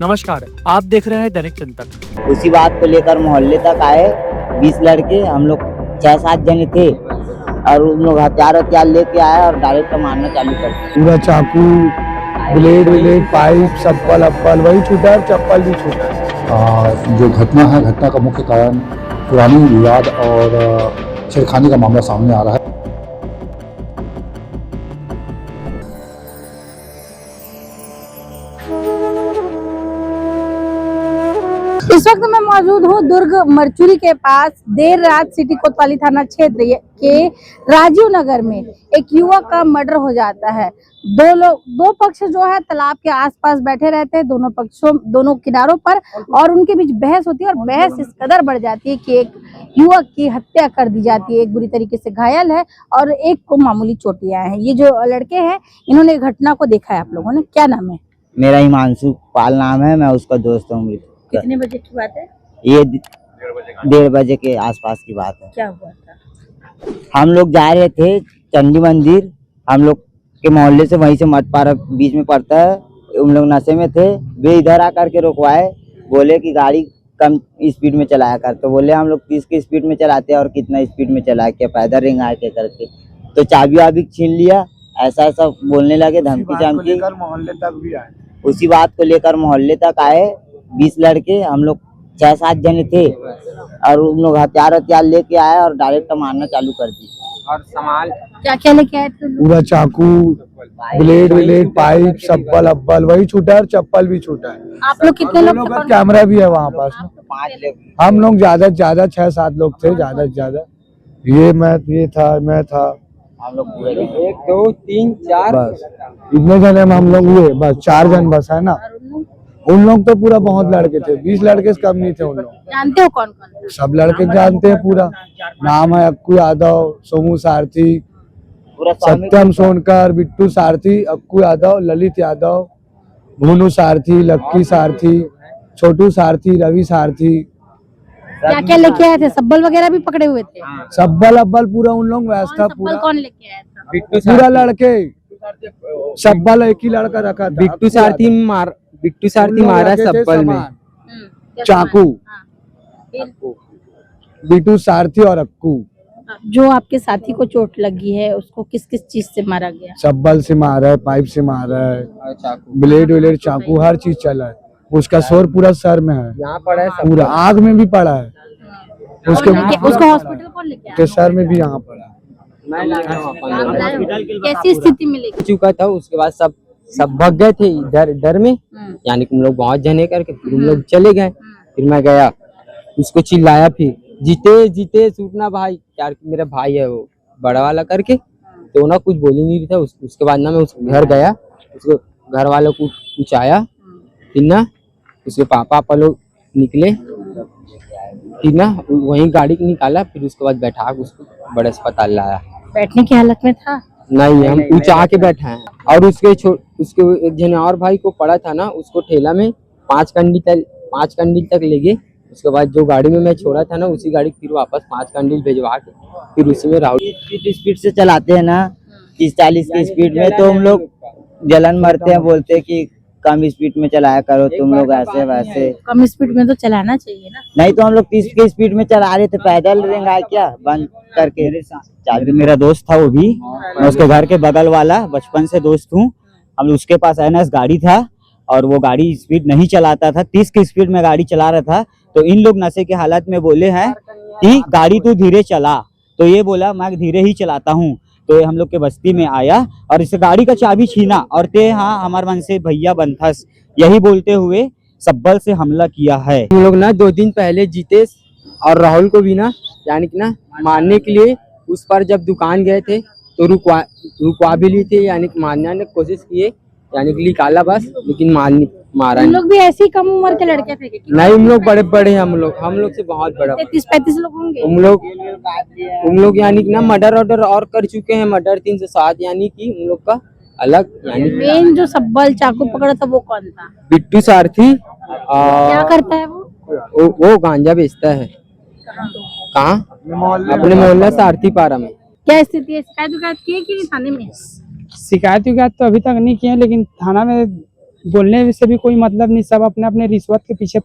नमस्कार, आप देख रहे हैं दैनिक चिंतन। उसी बात को लेकर मोहल्ले तक आए 20 लड़के, हम लोग 6-7 जने थे और उन लोग हथियार लेके आए और डायरेक्ट मारना चालू कर दिया। पूरा चाकू, ब्लेड, पाइप, चप्पल वही छूटा है, चप्पल भी छूटा है। जो घटना है, घटना का मुख्य कारण पुरानी विवाद और छेड़खानी का मामला सामने आ रहा है। इस वक्त मैं मौजूद हूँ दुर्ग मरचुरी के पास। देर रात सिटी कोतवाली थाना क्षेत्र के राजीव नगर में एक युवक का मर्डर हो जाता है। दो पक्ष जो है तालाब के आसपास बैठे रहते हैं, दोनों किनारों पर, और उनके बीच बहस होती है और बहस इस कदर बढ़ जाती है कि एक युवक की हत्या कर दी जाती है। एक बुरी तरीके से घायल है और एक को मामूली चोटियां हैं। ये जो लड़के हैं, इन्होंने घटना को देखा है। आप लोगों ने, क्या नाम है? मेरा हिमांशु पाल नाम है, मैं उसका दोस्त हूँ। कितने बजे की बात है? ये 1:30 बजे के आसपास की बात है। क्या हुआ था? हम लोग जा रहे थे चंडी मंदिर, हम लोग के मोहल्ले से, वहीं से मठ पार्क बीच में पड़ता है। उन लोग नशे में थे, वे इधर आकर के रुकवाए, बोले कि गाड़ी कम स्पीड में चलाया कर। तो बोले हम लोग 30 की स्पीड में चलाते हैं और कितना स्पीड में चला के पैदल रिंग आके करके, तो चाबी वाबी छीन लिया। ऐसा बोलने लगे, धमकी चमकी। मोहल्ले तक भी आए। उसी बात को लेकर मोहल्ले तक आए 20 लड़के, हम लोग 6-7 जने थे और उन लोग हथियार लेके आए और डायरेक्ट मारना चालू कर दी। और सामान क्या लेके आए थे? पूरा चाकू, ब्लेड, पाइप, चप्पल वही छूटा है, चप्पल भी छूटा है। आप लोग कितने लोग थे? कैमरा भी है वहाँ पास में। 5 लोग, हम लोग ज्यादा से ज्यादा 6-7 लोग थे, ज्यादा से ज्यादा। मैं था, हम लोग पूरे 1 2 3 4 बस इतने जने में हम लोग हुए, बस 4 जन बस है ना। उन लोग तो पूरा बहुत लड़के थे, 20 लड़के से कम नहीं थे उन लोग। जानते हो कौन कौन? सब लड़के जानते हैं पूरा। नाम है अक्कू यादव, सोमू सारथी, सत्यम सोनकर, बिट्टू सारथी, अक्कू यादव, ललित यादव, भुनु सारथी, लक्की सारथी, छोटू सारथी, रवि सारथी। क्या लेके आए थे? सब्बल वगैरह भी पकड़े हुए थे? सब्बल अब्बल पूरा उन लोग व्यवस्था सब्बल पूरा। कौन लेके आया था? पूरा लड़के सब्बल एक ही लड़का रखा था। बिट्टू सारथी मारा सब्बल में चाकू, बिट्टू सारथी और अक्कू। जो आपके साथी को चोट लगी है, उसको किस किस चीज से मारा गया? सब्बल से मारा है, पाइप से मारा है, ब्लेड, चाकू, हर चीज चला है। उसका शोर पूरा सर में है, यहाँ पड़ा है, पूरा आग में भी पड़ा है। उसको हॉस्पिटल कौन लेके आया? सर में भी यहाँ पड़ा है। कैसी स्थिति में लेके चुका था। उसके बाद सब भाग गए थे डर में, यानी कि हम लोग बहुत जने करके फिर हम लोग चले गए। फिर मैं गया, उसको चिल्लाया, फिर जीते सूटना भाई, यार मेरा भाई है वो बड़ा वाला करके। तो ना कुछ बोल ही नहीं था। उसके बाद ना मैं उसके घर गया, उसको घर वालों को पूछाया। फिर ना उसके पापा लोग निकले, फिर ना वहीं गाड़ी निकाला। फिर उसके बाद बैठा उसको बड़े अस्पताल लाया। बैठने की हालत में था? नहीं, हम ऊंचा आके बैठा हैं। और उसके एक जन और भाई को पड़ा था ना, उसको ठेला में 5 कंडील तक ले गए। उसके बाद जो गाड़ी में मैं छोड़ा था ना, उसी गाड़ी फिर वापस 5 कंडील भेजवा के फिर उसी में राहुल स्पीड से चलाते हैं ना, 30-40 की स्पीड में, तो हम लोग जलन मरते हैं, बोलते हैं कि कम स्पीड में चलाया करो तुम लोग, ऐसे वैसे। कम स्पीड में तो चलाना चाहिए ना। नहीं तो हम लोग 30 की स्पीड में चला रहे थे, पैदल रिंग आए क्या बंद करके। चाबी मेरा दोस्त था, वो भी मैं उसके घर के बगल वाला, बचपन से दोस्त हूँ। हम उसके पास NS गाड़ी था और वो गाड़ी स्पीड नहीं चलाता था, 30 की स्पीड में गाड़ी चला रहा था। तो इन लोग नशे के हालत में बोले हैं कि गाड़ी तू धीरे चला, तो ये बोला मैं धीरे ही चलाता हूँ। तो ये हम लोग के बस्ती में आया और इस गाड़ी का चाबी छीना और ते हाँ हमारे मन से भैया बंथस, यही बोलते हुए सब्बल से हमला किया है। हम लोग ना 2 दिन पहले जीतेश और राहुल को भी ना, यानी कि ना मारने के लिए उस पर जब दुकान गए थे तो रुकवा भी लिए थे, यानी कि मारने की कोशिश किए, यानी कि निकाला बस, लेकिन मारा हम लोग भी ऐसी कम उम्र के लड़के थे कि? नहीं, हम लोग बड़े हैं, हम लोग से बहुत बड़ा, 33-35 लोग होंगे। हम लोग यानी कि ना मर्डर और कर चुके हैं, मर्डर 307, यानी कि हम लोग का अलग। यानी मेन जो सब्बल चाकू पकड़ा था वो कौन था? बिट्टू सारथी। क्या करता है वो गांजा बेचता है। कहाँ? अपने मोहल्ला सारथी पारा में। क्या स्थिति है? शिकायत की है कि थाने में? शिकायत तो अभी तक नहीं किए, लेकिन थाना में बोलने से भी कोई मतलब नहीं, सब अपने अपने रिश्वत के पीछे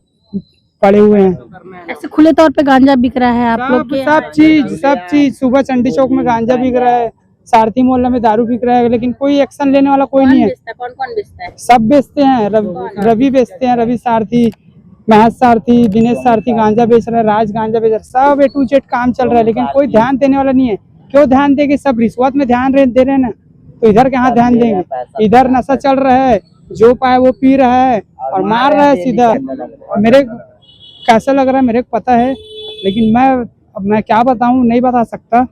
पड़े हुए हैं। ऐसे खुले तौर पे गांजा बिक रहा है आप लोग के? सब चीज सुबह चंडी चौक में गांजा बिक रहा है, सारथी मोहल्ला में दारू बिक रहा है, लेकिन कोई एक्शन लेने वाला कोई नहीं है। कौन कौन बेचता है? सब बेचते हैं, रवि बेचते हैं, रवि सारथी, महज सारथी, दिनेश सारथी गांजा बेच रहा है, राज गांजा बेच रहा है, सब A to Z काम चल रहा है, लेकिन कोई ध्यान देने वाला नहीं है। क्यों ध्यान देंगे? सब रिश्वत में ध्यान दे रहे हैं ना, तो इधर कहाँ ध्यान देंगे? इधर नशा चल रहा है, जो पाए वो पी रहा है और मार रहा है सीधा। मेरे कैसा लग रहा है मेरे को पता है, लेकिन मैं क्या बताऊं, नहीं बता सकता।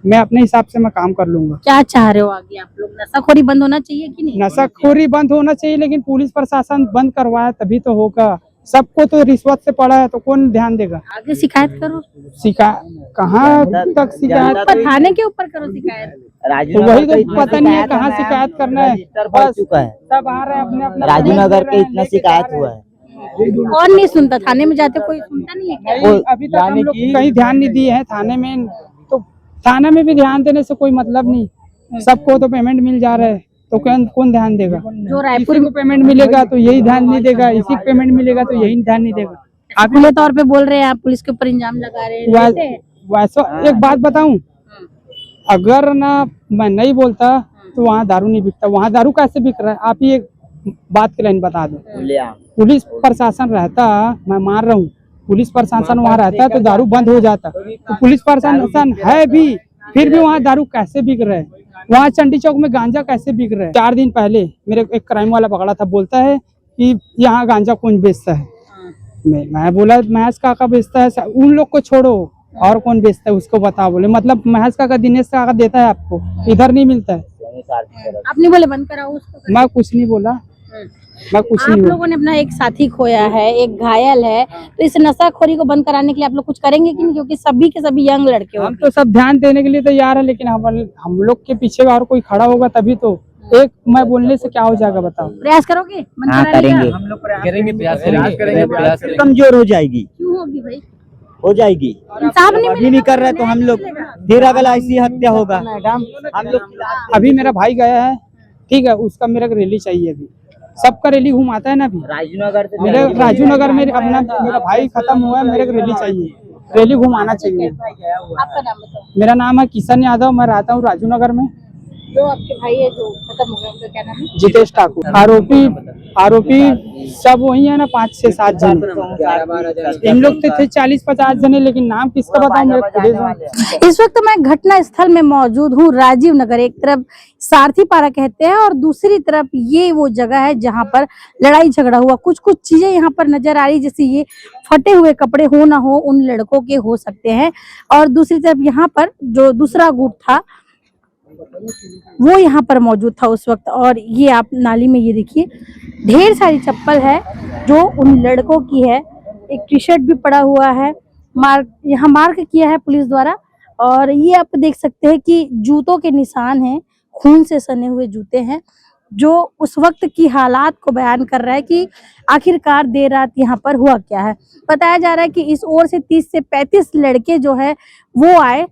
मैं अपने हिसाब से मैं काम कर लूंगा। क्या चाह रहे हो आगे आप लोग? नशाखोरी बंद होना चाहिए कि नहीं? नशाखोरी बंद होना चाहिए, लेकिन पुलिस प्रशासन बंद करवाया तभी तो होगा। सबको तो रिश्वत से पड़ा है, तो कौन ध्यान देगा? आगे शिकायत करो। कहाँ तक शिकायत? पर थाने के ऊपर करो शिकायत। तो वही तो पता नहीं है कहाँ शिकायत करना है। बस चुका है, सब आ रहे हैं अपने राजू नगर के इतना शिकायत हुआ है। कौन नहीं सुनता? थाने में जाते कोई सुनता नहीं है क्या? अभी तक हम लोग कहीं ध्यान नहीं दिए हैं थाने में, तो थाने में भी ध्यान देने से कोई मतलब नहीं। सबको तो पेमेंट मिल जा रहा है, तो कौन ध्यान देगा? जो रायपुर को पेमेंट मिलेगा तो यही ध्यान नहीं देगा, इसी को पेमेंट मिलेगा तो यही ध्यान नहीं देगा। आप खुले तौर पे बोल रहे हैं आप पुलिस के ऊपर इल्जाम लगा रहे हैं। वैसा एक बात बताऊं, अगर ना मैं नहीं बोलता तो वहाँ दारू नहीं बिकता। वहाँ दारू कैसे बिक रहा है? आप ही एक बात की लाइन बता दो। पुलिस प्रशासन रहता, मैं मान रहा हूँ, पुलिस प्रशासन वहाँ रहता तो दारू बंद हो जाता। तो पुलिस प्रशासन है भी, फिर भी वहाँ दारू कैसे बिक रहा है? वहाँ चंडी चौक में गांजा कैसे बिक रहा है? 4 दिन पहले मेरे एक क्राइम वाला पकड़ा था, बोलता है कि यहाँ गांजा कौन बेचता है। मैं बोला महज काका बेचता है। उन लोग को छोड़ो, और कौन बेचता है उसको बताओ। बोले मतलब महज काका, दिनेश काका देता है आपको, इधर नहीं मिलता है। आपने बोले बंद कराओ उसको? मैं कुछ नहीं बोला, मैं कुछ आप नहीं बोला। लोगों ने अपना एक साथी खोया है, एक घायल है, तो इस नशाखोरी को बंद कराने के लिए आप लोग कुछ करेंगे कि नहीं? क्योंकि सभी के सभी यंग लड़के हम तो सब ध्यान देने के लिए तैयार है, लेकिन हम लोग के पीछे और कोई खड़ा होगा तभी तो। एक मैं बोलने से क्या हो जाएगा बताओ? प्रयास करोगे? बंद हाँ कराने का? करेंगे, प्रयास करेंगे। कमजोर हो जाएगी, क्यों होगी भाई? हो जाएगी। इंसाफ नहीं अभी नहीं कर रहे तो हम लोग फिर अगर ऐसी हत्या होगा हम लोग। अभी मेरा भाई गया है, ठीक है, उसका मेरा रैली चाहिए। अभी सबका रैली घुमाता है ना। अभी मेरे राजू नगर में अपना मेरा भाई खत्म हुआ है, मेरे को रैली चाहिए, रैली घुमाना चाहिए। आपका नाम बताओ। मेरा नाम है किशन यादव, मैं रहता हूँ राजू नगर में। जो आपके भाई है जो खत्म हो गया, उनका क्या नाम है? जितेश ठाकुर। आरोपी सब वही है ना, 5 से 7 जन। इन लोग तो थे 40-50 जने, लेकिन नाम किसका बताऊं मैं खुद ही। इस वक्त मैं घटना स्थल में मौजूद हूँ, राजीव नगर। एक तरफ सारथी पारा कहते हैं और दूसरी तरफ ये वो जगह है जहाँ पर लड़ाई झगड़ा हुआ। कुछ चीजें यहाँ पर नजर आ रही, जैसे ये फटे हुए कपड़े हो ना हो उन लड़कों के हो सकते हैं, और दूसरी तरफ यहाँ पर जो दूसरा गुट था वो यहाँ पर मौजूद था उस वक्त। और ये आप नाली में ये देखिए ढेर सारी चप्पल है जो उन लड़कों की है। एक टी शर्ट भी पड़ा हुआ है, यहाँ मार्क किया है पुलिस द्वारा। और ये आप देख सकते हैं कि जूतों के निशान हैं, खून से सने हुए जूते हैं, जो उस वक्त की हालात को बयान कर रहा है कि आखिरकार देर रात यहाँ पर हुआ क्या है। बताया जा रहा है कि इस ओर से 30 से 35 लड़के जो है वो आए,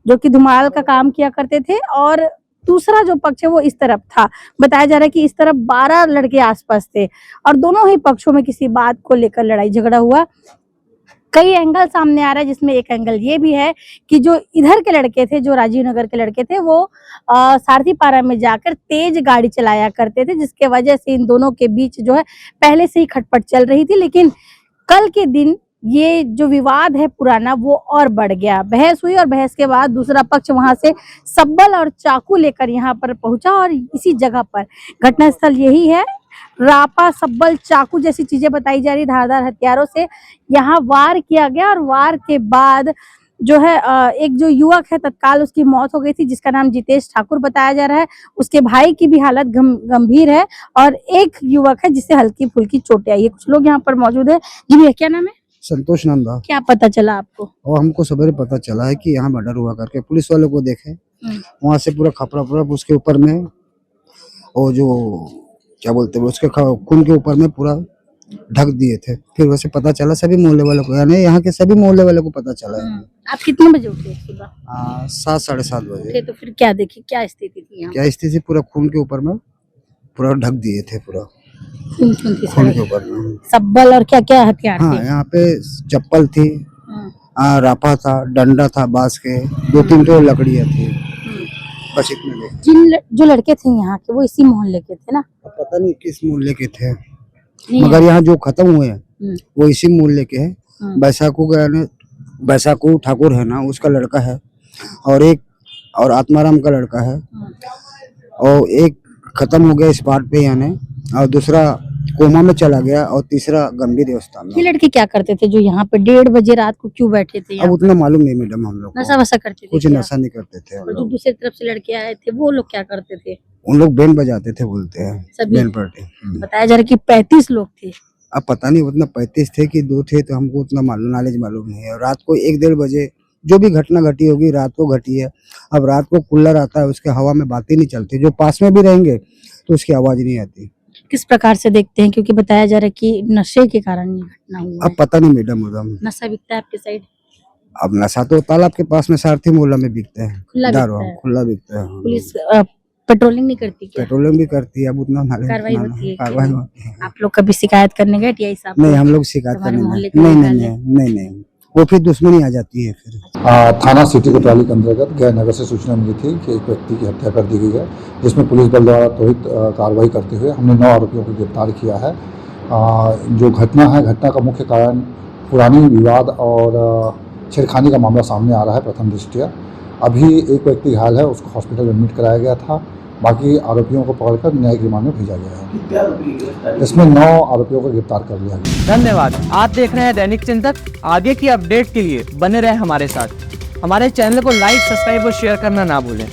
जो कि धुमाल का काम किया करते थे, और दूसरा जो पक्ष है वो इस तरफ था। बताया जा रहा है कि इस तरफ 12 लड़के आसपास थे और दोनों ही पक्षों में किसी बात को लेकर लड़ाई झगड़ा हुआ। कई एंगल सामने आ रहा है, जिसमें एक एंगल ये भी है कि जो इधर के लड़के थे, जो राजीव नगर के लड़के थे, वो सारथी पारा में जाकर तेज गाड़ी चलाया करते थे, जिसके वजह से इन दोनों के बीच जो है पहले से ही खटपट चल रही थी। लेकिन कल के दिन ये जो विवाद है पुराना वो और बढ़ गया। बहस हुई और बहस के बाद दूसरा पक्ष वहां से सब्बल और चाकू लेकर यहाँ पर पहुंचा और इसी जगह पर घटना स्थल यही है। रापा, सब्बल, चाकू जैसी चीजें बताई जा रही, धारदार हथियारों से यहाँ वार किया गया। और वार के बाद जो है एक जो युवक है तत्काल उसकी मौत हो गई थी, जिसका नाम जितेश ठाकुर बताया जा रहा है। उसके भाई की भी हालत गंभीर है और एक युवक है जिसे हल्की फुल्की चोटें आई है। कुछ लोग यहाँ पर मौजूद है। जी भैया, क्या नाम है? संतोष नंदा। क्या पता चला आपको? और हमको सवेरे पता चला है कि यहाँ मर्डर हुआ करके। पुलिस वालों को देखे, वहाँ से पूरा खपड़ा उसके ऊपर में, और जो क्या बोलते हैं उसके खून के ऊपर में पूरा ढक दिए थे। फिर वैसे पता चला सभी मोहल्ले वालों को, यानी यहाँ के सभी मोहल्ले वालों को पता चला है। आप कितने बजे उठे सुबह? 7 साढ़े 7 बजे। तो फिर क्या देखी, क्या स्थिति थी यहाँ? क्या स्थिति? पूरा खून के ऊपर में पूरा ढक दिए थे पूरा। खून खून थी खून सड़क। के ऊपर में। सब्बल और क्या क्या हथियार हाँ, थे? यहाँ पे चप्पल थी, हम्म, राफा था, डंडा था बांस के, 2-3 तो लकड़ियाँ थी, बस इतने थे। जो लड़के थे यहाँ के वो इसी मोहल्ले के थे ना? अब पता नहीं किस मूल्य के थे, नहीं मगर यहाँ जो खत्म हुए हैं हम्म, वो इसी मूल्य के हैं। बैसाखू ठाकुर है ना, उसका लड़का है, और आत्माराम का लड़का है, और एक खत्म हो गया स्पॉट पे यानी, और दूसरा कोमा में चला गया, और तीसरा गंभीर अवस्था में। ये लड़के क्या करते थे जो यहाँ पे 1:30 बजे रात को क्यों बैठे थे अब यहाँ? उतना मालूम नहीं मैडम हम लोग नशा को, वशा करते थे कुछ क्या? नशा नहीं करते थे हम और जो लोग। दूसरी तरफ से लड़के आए थे वो लोग क्या करते थे? उन लोग बैंड बजाते थे बोलते हैं, सभी? Band party. बताया जा रहा है कि 35 लोग थे। अब पता नहीं उतना 35 थे कि 2 थे, तो हमको उतना नॉलेज मालूम नहीं है। रात को 1-1:30 बजे जो भी घटना घटी होगी रात को घटी है। अब रात को कूलर आता है, उसके हवा में बातें नहीं चलती, जो पास में भी रहेंगे तो उसकी आवाज नहीं आती। किस प्रकार से देखते हैं, क्योंकि बताया जा रहा है कि नशे के कारण ये घटना हुआ अब है। पता नहीं मैडम उधम। नशा बिकता है आपके साइड? अब नशा तो तालाब के पास में सारथी मोहल्ला में बिकते हैं, खुला दारू बिकता है? खुला बिकता है। पुलिस पेट्रोलिंग नहीं करती क्या? पेट्रोलिंग भी करती है, अब उतना कार्रवाई होती है क्या? कार्रवाई होती है। आप लोग कभी शिकायत करने गए टीआई साहब को? नहीं, हम लोग शिकायत तुम्हारे करने मोहल्ले नहीं के नहीं निकाले? नहीं नहीं नहीं, वो फिर दुश्मनी आ जाती है फिर। थाना सिटी कोतवाली के अंतर्गत गया नगर से सूचना मिली थी कि एक व्यक्ति की हत्या कर दी गई है, जिसमें पुलिस बल द्वारा त्वरित कार्रवाई करते हुए हमने 9 आरोपियों को गिरफ्तार किया है। जो घटना है, घटना का मुख्य कारण पुरानी विवाद और छेड़खानी का मामला सामने आ रहा है प्रथम दृष्टया। अभी एक व्यक्ति घायल है, उसको हॉस्पिटल एडमिट कराया गया था, बाकी आरोपियों को पकड़कर न्यायिक रिमांड में भेजा गया है। इसमें 9 आरोपियों को गिरफ्तार कर लिया गया। धन्यवाद। आप देख रहे हैं दैनिक चिंतक। आगे की अपडेट के लिए बने रहे हमारे साथ। हमारे चैनल को लाइक, सब्सक्राइब और शेयर करना ना भूलें।